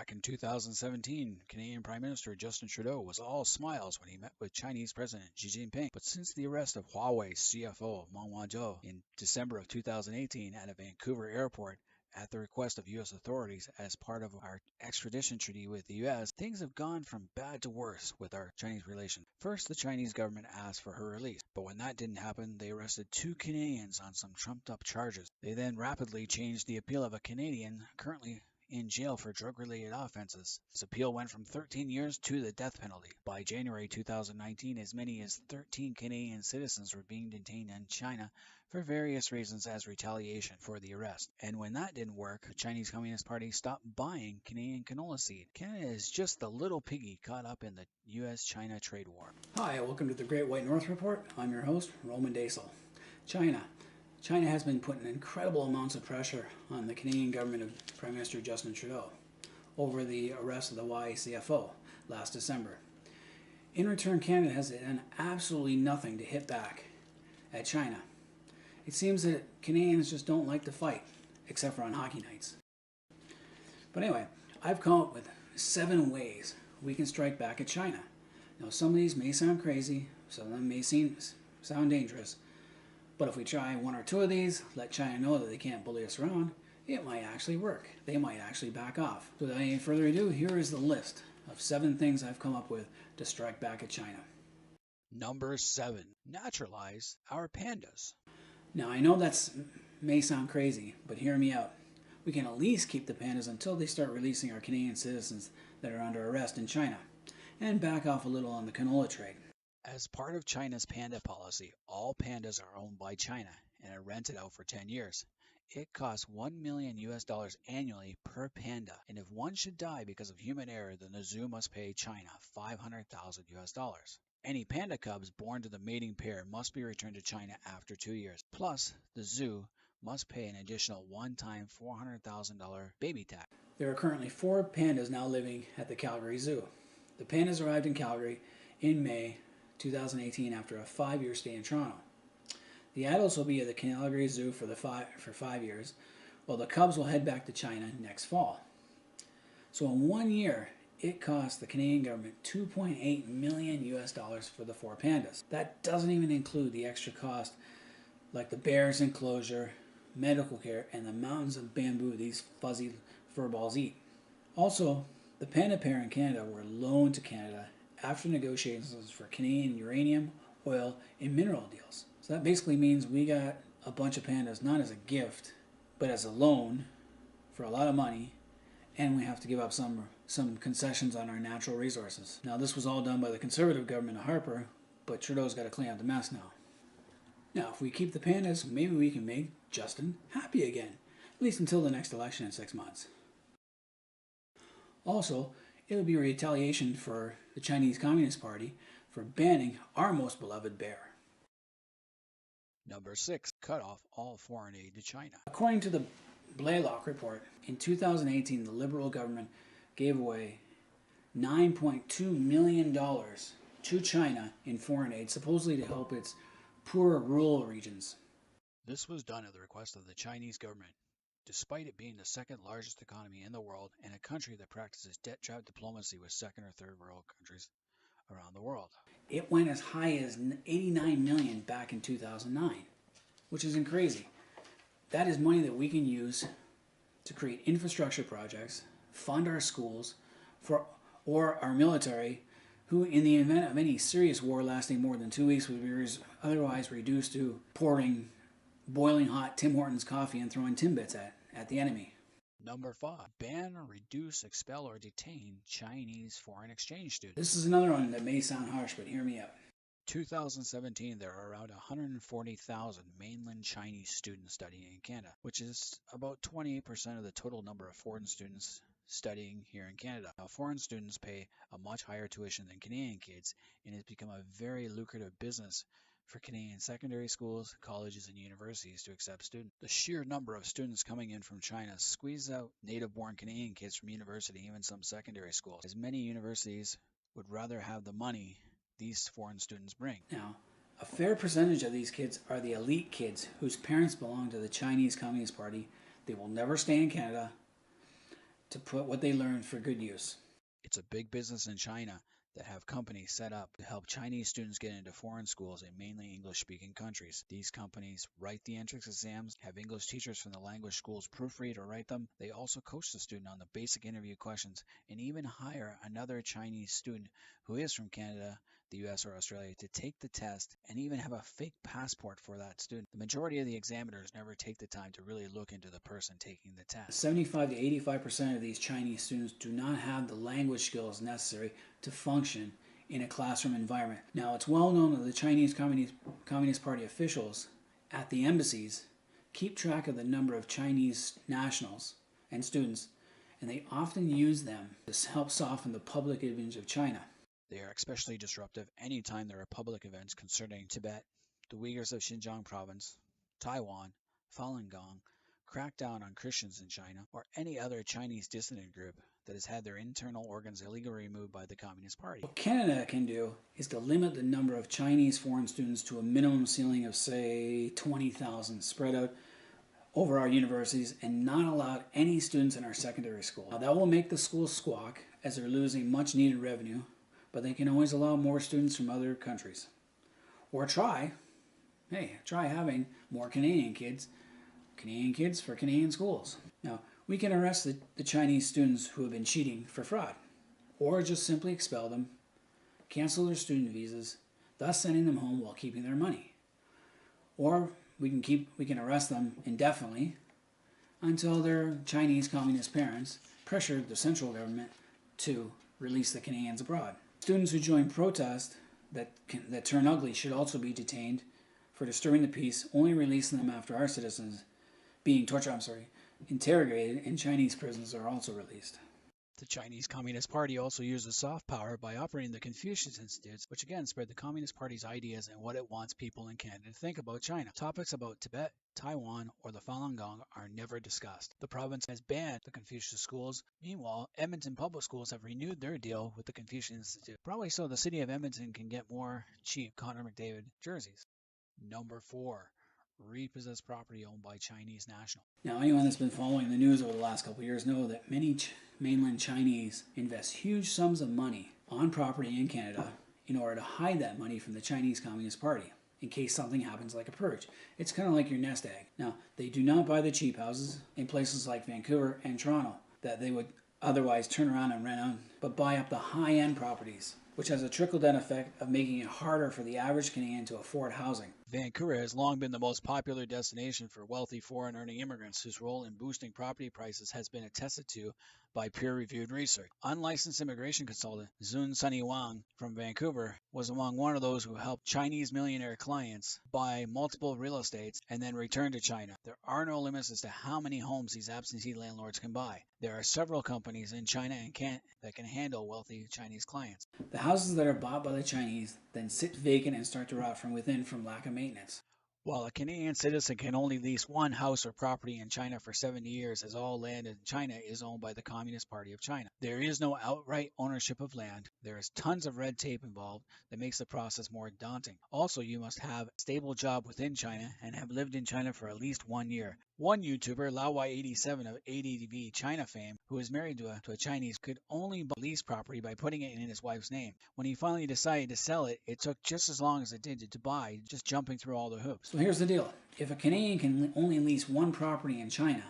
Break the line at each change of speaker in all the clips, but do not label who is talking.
Back in 2017, Canadian Prime Minister Justin Trudeau was all smiles when he met with Chinese President Xi Jinping. But since the arrest of Huawei CFO Meng Wanzhou in December of 2018 at a Vancouver airport, at the request of U.S. authorities as part of our extradition treaty with the U.S., things have gone from bad to worse with our Chinese relations. First, the Chinese government asked for her release, but when that didn't happen, they arrested 2 Canadians on some trumped-up charges. They then rapidly changed the appeal of a Canadian currently in jail for drug-related offenses. This appeal went from 13 years to the death penalty. By January 2019, as many as 13 Canadian citizens were being detained in China for various reasons as retaliation for the arrest. And when that didn't work, the Chinese Communist Party stopped buying Canadian canola seed. Canada is just the little piggy caught up in the U.S.-China trade war.
Hi, welcome to the Great White North Report. I'm your host, Roman Dasel. China has been putting incredible amounts of pressure on the Canadian government of Prime Minister Justin Trudeau over the arrest of the Huawei CFO last December. In return, Canada has done absolutely nothing to hit back at China. It seems that Canadians just don't like to fight, except for on hockey nights. But anyway, I've come up with 7 ways we can strike back at China. Now, some of these may sound crazy, some of them may sound dangerous, but if we try 1 or 2 of these, let China know that they can't bully us around, it might actually work. They might actually back off. So without any further ado, here is the list of 7 things I've come up with to strike back at China.
Number 7. Naturalize our pandas.
Now, I know that may sound crazy, but hear me out. We can at least keep the pandas until they start releasing our Canadian citizens that are under arrest in China, and back off a little on the canola trade.
As part of China's panda policy, all pandas are owned by China and are rented out for 10 years. It costs $1 million annually per panda, and if one should die because of human error, then the zoo must pay China $500,000. Any panda cubs born to the mating pair must be returned to China after 2 years. Plus, the zoo must pay an additional one-time $400,000 baby tax.
There are currently 4 pandas now living at the Calgary Zoo. The pandas arrived in Calgary in May 2018 after a 5-year stay in Toronto. The adults will be at the Calgary Zoo for 5 years, while the cubs will head back to China next fall. So in 1 year, it cost the Canadian government $2.8 million for the 4 pandas. That doesn't even include the extra cost like the bear's enclosure, medical care, and the mountains of bamboo these fuzzy furballs eat. Also, the panda pair in Canada were loaned to Canada after negotiations for Canadian uranium, oil, and mineral deals. So that basically means we got a bunch of pandas not as a gift, but as a loan for a lot of money, and we have to give up some concessions on our natural resources. Now, this was all done by the Conservative government of Harper, but Trudeau's got to clean up the mess now. Now, if we keep the pandas, maybe we can make Justin happy again, at least until the next election in 6 months. Also, it would be a retaliation for the Chinese Communist Party for banning our most beloved bear.
Number 6. Cut off all foreign aid to China.
According to the Blaylock report, in 2018, the Liberal government gave away $9.2 million to China in foreign aid, supposedly to help its poorer rural regions.
This was done at the request of the Chinese government, despite it being the second largest economy in the world and a country that practices debt trap diplomacy with second or third world countries around the world.
It went as high as $89 million back in 2009, which isn't crazy. That is money that we can use to create infrastructure projects, fund our schools, or our military, who in the event of any serious war lasting more than 2 weeks would be otherwise reduced to pouring boiling hot Tim Hortons coffee and throwing Timbits at the enemy.
Number 5. Ban or reduce, expel, or detain Chinese foreign exchange students.
This is another one that may sound harsh, but hear me out.
2017, there are around 140,000 mainland Chinese students studying in Canada, which is about 28% of the total number of foreign students studying here in Canada. Now, foreign students pay a much higher tuition than Canadian kids, and it's become a very lucrative business for Canadian secondary schools, colleges, and universities to accept students. The sheer number of students coming in from China squeezes out native-born Canadian kids from university, even some secondary schools, as many universities would rather have the money these foreign students bring.
Now, a fair percentage of these kids are the elite kids whose parents belong to the Chinese Communist Party. They will never stay in Canada. to put what they learned for good use.
It's a big business in China that have companies set up to help Chinese students get into foreign schools in mainly English-speaking countries. These companies write the entrance exams, have English teachers from the language schools proofread or write them. They also coach the student on the basic interview questions and even hire another Chinese student who is from Canada, the US, or Australia to take the test and even have a fake passport for that student. The majority of the examiners never take the time to really look into the person taking the test.
75 to 85% of these Chinese students do not have the language skills necessary to function in a classroom environment. Now, it's well known that the Chinese Communist Party officials at the embassies keep track of the number of Chinese nationals and students, and they often use them to help soften the public image of China.
They are especially disruptive anytime there are public events concerning Tibet, the Uyghurs of Xinjiang province, Taiwan, Falun Gong, crackdown on Christians in China, or any other Chinese dissident group that has had their internal organs illegally removed by the Communist Party.
What Canada can do is to limit the number of Chinese foreign students to a minimum ceiling of, say, 20,000 spread out over our universities and not allow any students in our secondary school. Now, that will make the schools squawk as they're losing much needed revenue, but they can always allow more students from other countries. Or try having more Canadian kids for Canadian schools. Now, we can arrest the Chinese students who have been cheating for fraud, or just simply expel them, cancel their student visas, thus sending them home while keeping their money. Or we can arrest them indefinitely until their Chinese communist parents pressured the central government to release the Canadians abroad. Students who join protests that turn ugly should also be detained for disturbing the peace, only releasing them after our citizens being interrogated in Chinese prisons are also released.
The Chinese Communist Party also uses soft power by operating the Confucius Institutes, which again spread the Communist Party's ideas and what it wants people in Canada to think about China. Topics about Tibet, Taiwan, or the Falun Gong are never discussed. The province has banned the Confucius schools. Meanwhile, Edmonton public schools have renewed their deal with the Confucius Institute, probably so the city of Edmonton can get more cheap Connor McDavid jerseys. Number 4. Repossess property owned by Chinese nationals.
Now, anyone that's been following the news over the last couple of years know that many mainland Chinese invest huge sums of money on property in Canada in order to hide that money from the Chinese Communist Party in case something happens like a purge. It's kind of like your nest egg. Now, they do not buy the cheap houses in places like Vancouver and Toronto that they would otherwise turn around and rent out, but buy up the high-end properties, which has a trickle-down effect of making it harder for the average Canadian to afford housing.
Vancouver has long been the most popular destination for wealthy foreign-earning immigrants whose role in boosting property prices has been attested to by peer-reviewed research. Unlicensed immigration consultant Zun Sunny Wang from Vancouver was among one of those who helped Chinese millionaire clients buy multiple real estates and then return to China. There are no limits as to how many homes these absentee landlords can buy. There are several companies in China that can handle wealthy Chinese clients.
The houses that are bought by the Chinese then sit vacant and start to rot from within from lack of maintenance.
While a Canadian citizen can only lease one house or property in China for 70 years, as all land in China is owned by the Communist Party of China. There is no outright ownership of land. There is tons of red tape involved that makes the process more daunting. Also, you must have a stable job within China and have lived in China for at least 1 year. One YouTuber, Laowai87 of ADV China fame, who is married to a Chinese, could only lease property by putting it in his wife's name. When he finally decided to sell it, it took just as long as it did to buy, just jumping through all the hoops.
So here's the deal. If a Canadian can only lease one property in China,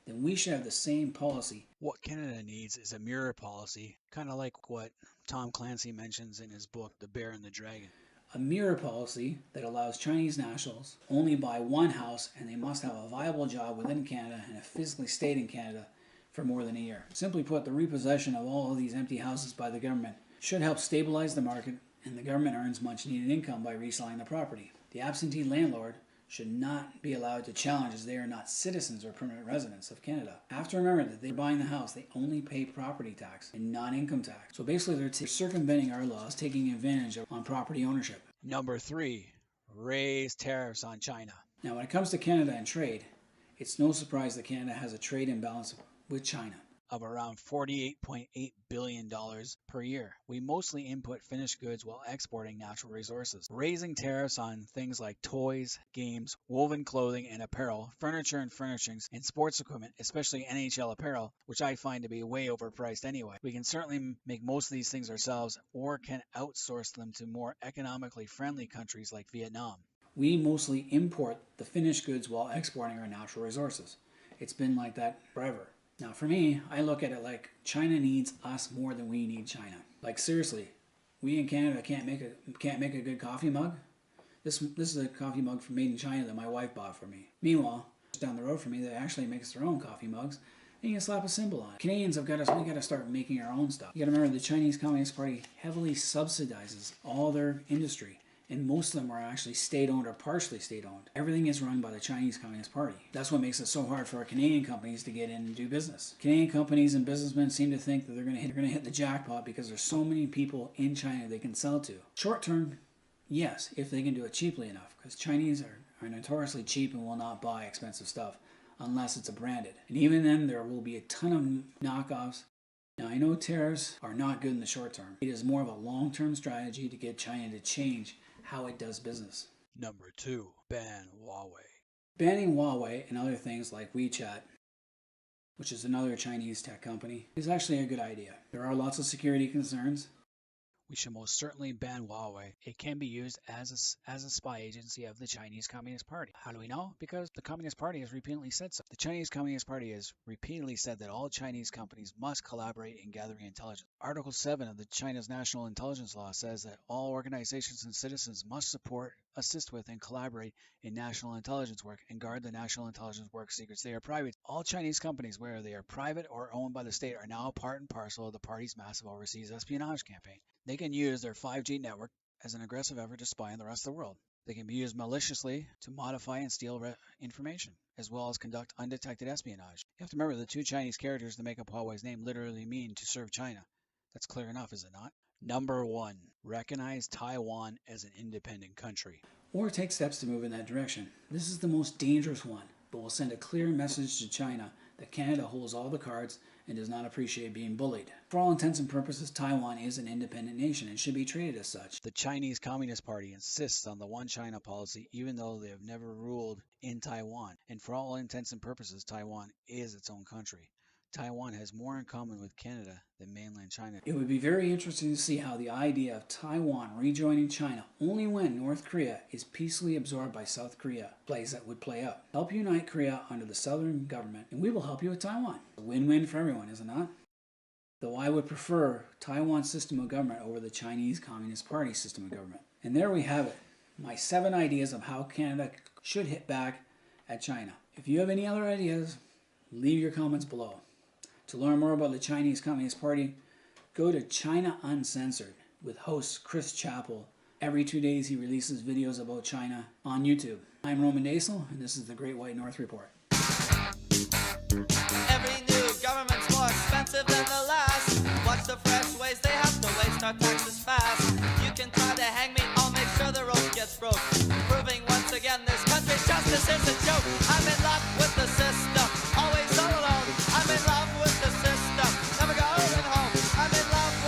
then we should have the same policy.
What Canada needs is a mirror policy, kind of like what Tom Clancy mentions in his book, The Bear and the Dragon.
A mirror policy that allows Chinese nationals only buy one house and they must have a viable job within Canada and have physically stayed in Canada for more than a year. Simply put, the repossession of all of these empty houses by the government should help stabilize the market, and the government earns much needed income by reselling the property. The absentee landlord should not be allowed to challenge as they are not citizens or permanent residents of Canada. Have to remember that they're buying the house, they only pay property tax and non-income tax. So basically they're circumventing our laws, taking advantage on property ownership.
Number 3, raise tariffs on China.
Now when it comes to Canada and trade, it's no surprise that Canada has a trade imbalance with China.
of around $48.8 billion per year. We mostly import finished goods while exporting natural resources. Raising tariffs on things like toys, games, woven clothing and apparel, furniture and furnishings, and sports equipment, especially NHL apparel, which I find to be way overpriced anyway. We can certainly make most of these things ourselves or can outsource them to more economically friendly countries like Vietnam.
We mostly import the finished goods while exporting our natural resources. It's been like that forever. Now for me, I look at it like China needs us more than we need China. Like seriously, we in Canada can't make a good coffee mug. This is a coffee mug from made in China that my wife bought for me. Meanwhile, just down the road from me, they actually makes their own coffee mugs, and you can slap a symbol on it. Canadians we got to start making our own stuff. You got to remember the Chinese Communist Party heavily subsidizes all their industry. And most of them are actually state-owned or partially state-owned. Everything is run by the Chinese Communist Party. That's what makes it so hard for our Canadian companies to get in and do business. Canadian companies and businessmen seem to think that they're going to hit the jackpot because there's so many people in China they can sell to. Short term, yes, if they can do it cheaply enough, because Chinese are notoriously cheap and will not buy expensive stuff unless it's a branded. And even then, there will be a ton of knockoffs. Now, I know tariffs are not good in the short term. It is more of a long-term strategy to get China to change how it does business.
Number 2, ban Huawei.
Banning Huawei and other things like WeChat, which is another Chinese tech company, is actually a good idea. There are lots of security concerns.
We should most certainly ban Huawei. It can be used as a spy agency of the Chinese Communist Party. How do we know? Because the Communist Party has repeatedly said so. The Chinese Communist Party has repeatedly said that all Chinese companies must collaborate in gathering intelligence. Article 7 of the China's National Intelligence Law says that all organizations and citizens must support, assist with, and collaborate in national intelligence work and guard the national intelligence work secrets. They are private. All Chinese companies, whether they are private or owned by the state, are now part and parcel of the party's massive overseas espionage campaign. They can use their 5G network as an aggressive effort to spy on the rest of the world. They can be used maliciously to modify and steal information, as well as conduct undetected espionage. You have to remember the 2 Chinese characters that make up Huawei's name literally mean to serve China. That's clear enough, is it not? Number 1, recognize Taiwan as an independent country.
Or take steps to move in that direction. This is the most dangerous one, but will send a clear message to China that Canada holds all the cards and does not appreciate being bullied. For all intents and purposes, Taiwan is an independent nation and should be treated as such.
The Chinese Communist Party insists on the one China policy even though they have never ruled in Taiwan. And for all intents and purposes, Taiwan is its own country. Taiwan has more in common with Canada than mainland China.
It would be very interesting to see how the idea of Taiwan rejoining China only when North Korea is peacefully absorbed by South Korea would play out. Help unite Korea under the southern government, and we will help you with Taiwan. A win-win for everyone, is it not? Though I would prefer Taiwan's system of government over the Chinese Communist Party system of government. And there we have it. My 7 ideas of how Canada should hit back at China. If you have any other ideas, leave your comments below. To learn more about the Chinese Communist Party, go to China Uncensored with host Chris Chappell. Every 2 days he releases videos about China on YouTube. I'm Roman Dasel, and this is the Great White North Report.
Every new government's more expensive than the last. Watch the fresh ways they have to waste our taxes fast. You can try to hang me, I'll make sure the rope gets broke. Proving once again this country's justice is a